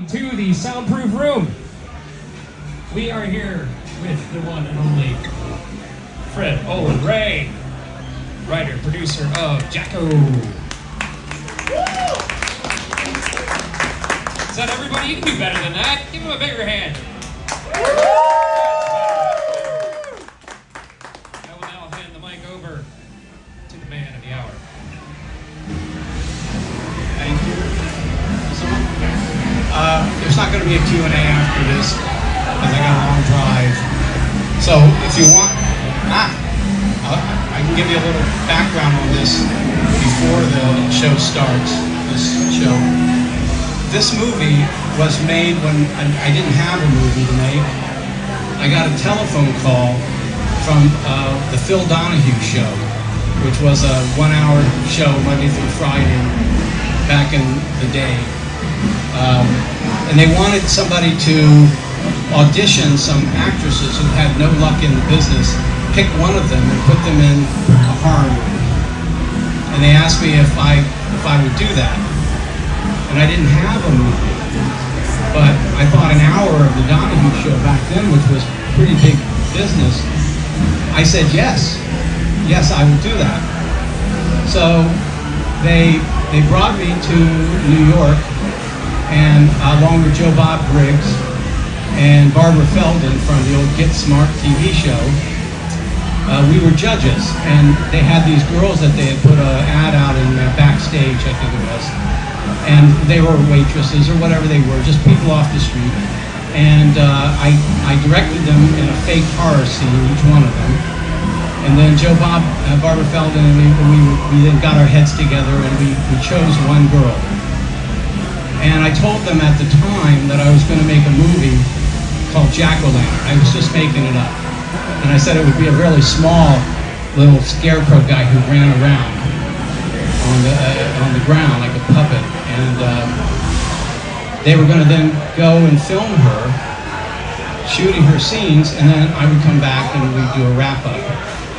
welcome to the soundproof room. We are here with the one and only FRED Olin Ray, writer, producer of Jacko. Is that everybody? You can do better than that. Give him a bigger hand. I will now hand the mic over to the man of the hour. Thank you. There's not going to be a Q&A after this because I got a long drive. So if you want, I can give you a little background on this before the show starts. This movie was made when I didn't have a movie to make. I got a telephone call from the Phil Donahue Show, which was a 1-hour show Monday through Friday back in the day. And they wanted somebody to audition some actresses who had no luck in the business, pick one of them and put them in a horror movie. And they asked me if I would do that. And I didn't have a movie, but I thought an hour of the Donahue Show back then, which was pretty big business, I said yes, I will do that. So they brought me to New York, and along with Joe Bob Briggs and Barbara Feldon from the old Get Smart TV show, we were judges, and they had these girls that they had put an ad out in backstage, I think it was, and they were waitresses or whatever they were, just people off the street. And I directed them in a fake horror scene, each one of them. And then Joe Bob, Barbara Feldon, and we then got our heads together and we chose one girl. And I told them at the time that I was going to make a movie called Jack-O-Lantern. I was just making it up. And I said it would be a really small little scarecrow guy who ran around on the ground like a puppet. And they were going to then go and film her, shooting her scenes, and then I would come back and we'd do a wrap-up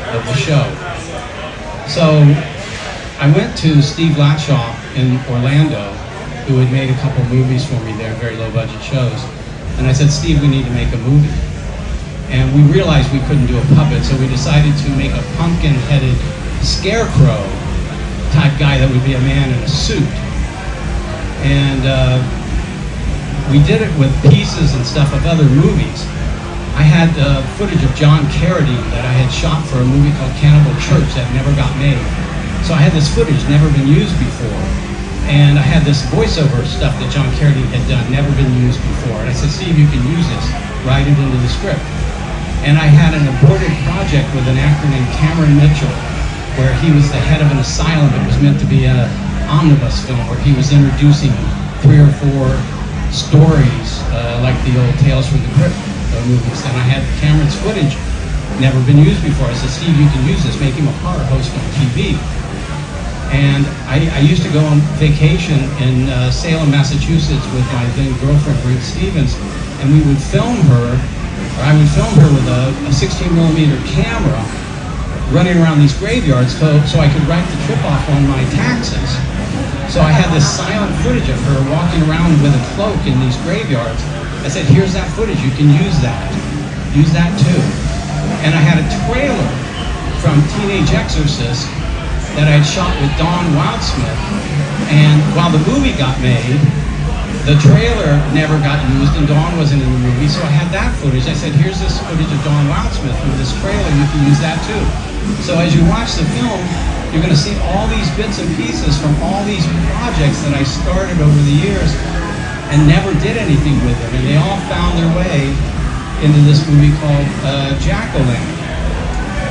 of the show. So I went to Steve Latshaw in Orlando, who had made a couple movies for me there, very low-budget shows. And I said, Steve, we need to make a movie. And we realized we couldn't do a puppet, so we decided to make a pumpkin-headed scarecrow type guy that would be a man in a suit. And we did it with pieces and stuff of other movies. I had footage of John Carradine that I had shot for a movie called Cannibal Church that never got made. So I had this footage, never been used before. And I had this voiceover stuff that John Carradine had done, never been used before. And I said, Steve, you can use this, write it into the script. And I had an aborted project with an actor named Cameron Mitchell, where he was the head of an asylum. It was meant to be an omnibus film where he was introducing 3 or 4 stories, like the old Tales from the Crypt movies. And I had Cameron's footage, never been used before. I said, Steve, you can use this, make him a horror host on TV. And I used to go on vacation in Salem, Massachusetts with my then girlfriend, Bree Stevens, and we would film her, or I would film her with a 16mm camera running around these graveyards so I could write the trip off on my taxes. So I had this silent footage of her walking around with a cloak in these graveyards. I said, here's that footage, you can use that. Use that too. And I had a trailer from Teenage Exorcist that I had shot with Don Wildsmith. And while the movie got made, the trailer never got used and Dawn wasn't in the movie, so I had that footage. I said, here's this footage of Don Wildsmith with this trailer, you can use that too. So as you watch the film, you're going to see all these bits and pieces from all these projects that I started over the years and never did anything with them. And they all found their way into this movie called Jack-O-Lantern.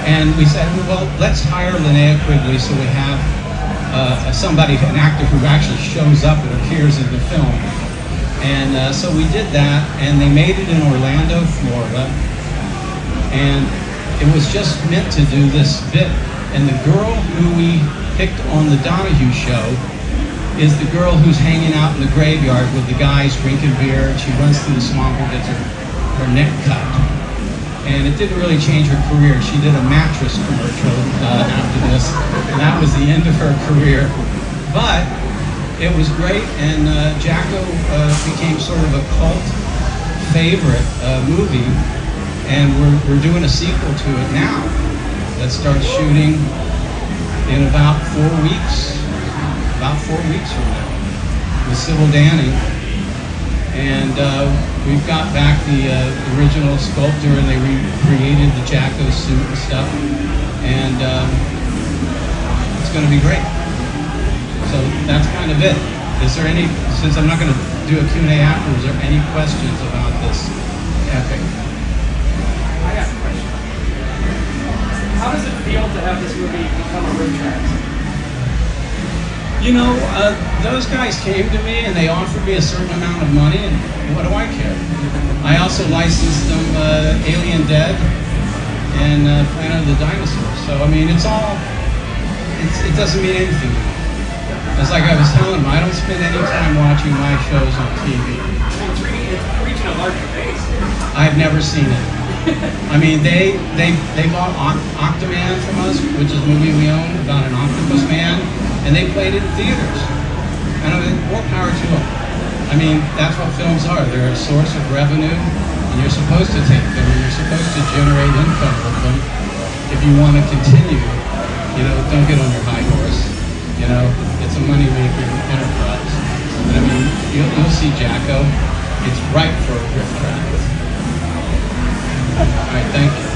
And we said, well, let's hire Linnea Quigley so we have somebody, an actor who actually shows up and appears in the film. And so we did that, and they made it in Orlando, Florida. And it was just meant to do this bit. And the girl who we picked on the Donahue Show is the girl who's hanging out in the graveyard with the guys drinking beer, and she runs through the swamp and gets her neck cut. And it didn't really change her career. She did a mattress commercial after this, and that was the end of her career. But It was great, and Jacko became sort of a cult favorite movie, and we're doing a sequel to it now that starts shooting in about 4 weeks. About 4 weeks from now, with Sybil Danning, and we've got back the original sculptor, and they recreated the Jacko suit and stuff, and it's going to be great. So that's kind of it. Is there any, since I'm not going to do a Q&A after, is there any questions about this epic? I got a question. How does it feel to have this movie become a riff track? You know, those guys came to me and they offered me a certain amount of money, and what do I care? I also licensed them Alien Dead and Planet of the Dinosaurs. So, I mean, it's all, it doesn't mean anything to me. It's like I was telling them, I don't spend any time watching my shows on TV. It's reaching a larger base. I've never seen it. I mean, they bought Octoman from us, which is a movie we own about an octopus man, and they played it in theaters. And I mean, more power to them. I mean, that's what films are. They're a source of revenue, and you're supposed to take them, and you're supposed to generate income with them. If you want to continue, you know, don't get on your high horse. You know, it's a money-making enterprise. But I mean, you'll see Jacko. It's ripe for a riff track. All right, thank you.